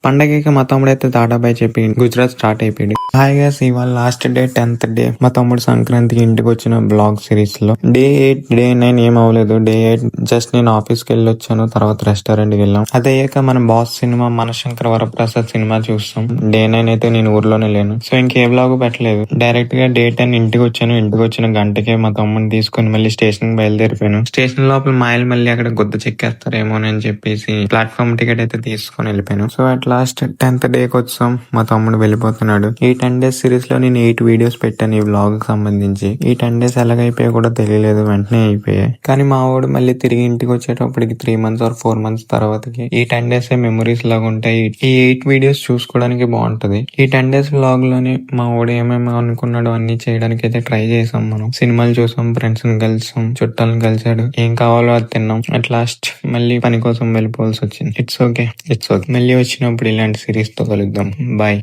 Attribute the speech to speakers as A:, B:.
A: పండగకి మా తమ్ముడు అయితే టాటా చెప్పి గుజరాత్ స్టార్ట్ అయిపోయింది. హాయ్ గైస్, ఇవాళ లాస్ట్ డే 10th డే. మా తమ్ముడు సంక్రాంతికి ఇంటికి వచ్చిన బ్లాగ్ సిరీస్ లో డే 8 డే 9 ఏం అవ్వలేదు. డే 8 జస్ట్ నేను ఆఫీస్ కి వెళ్ళి వచ్చాను. తర్వాత రెస్టారెంట్ కి వెళ్ళాం. అదయ్యాక మన బాస్ సినిమా మనశంకర వరప్రసాద్ సినిమా చూస్తాం. డే 9 అయితే నేను ఊర్లోనే లేను, సో ఇంకే బ్లాగ్ పెట్టలేదు. డైరెక్ట్ గా డే 10 ఇంటికి వచ్చాను. ఇంటికి వచ్చిన గంటకే మా తమ్ముడిని తీసుకుని మళ్ళీ స్టేషన్ కి బయలుదేరిపోయాను. స్టేషన్ లోపల మాయలు మళ్ళీ అక్కడ గుద్ద చెక్కేస్తారేమోనని చెప్పేసి ప్లాట్ఫామ్ టికెట్ అయితే తీసుకుని వెళ్ళిపోయాను. సో అట్ లాస్ట్ 10th డేకి వచ్చాం. మా తమ్ముడు వెళ్ళిపోతున్నాడు. ఈ 10 days సిరీస్ లో నేను 8 వీడియోస్ పెట్టాను ఈ వ్లాగ్ కి సంబంధించి. ఈ 10 days ఎలాగైపోయా కూడా తెలియలేదు, వెంటనే అయిపోయాయి. కానీ మా వాడు మళ్ళీ తిరిగి ఇంటికి వచ్చేటప్పటికి 3 months or 4 months తర్వాతకి ఈ 10 days మెమరీస్ లాగా ఉంటాయి. ఈ 8 వీడియోస్ చూసుకోవడానికి బాగుంటది. ఈ 10 days వ్లాగ్ లోనే మా వాడు ఏమేమి అనుకున్నాడో అన్ని చేయడానికి అయితే ట్రై చేసాం. మనం సినిమాలు చూసాం, ఫ్రెండ్స్ ని కలిసాం, చుట్టాలను కలిసాడు, ఏం కావాలో అది తిన్నాం. అట్ లాస్ట్ మళ్ళీ పని కోసం వెళ్ళిపోవాల్సి వచ్చింది. It's okay. మళ్ళీ వచ్చినప్పుడు ఇలాంటి సిరీస్ తో కలుద్దాం. బాయ్.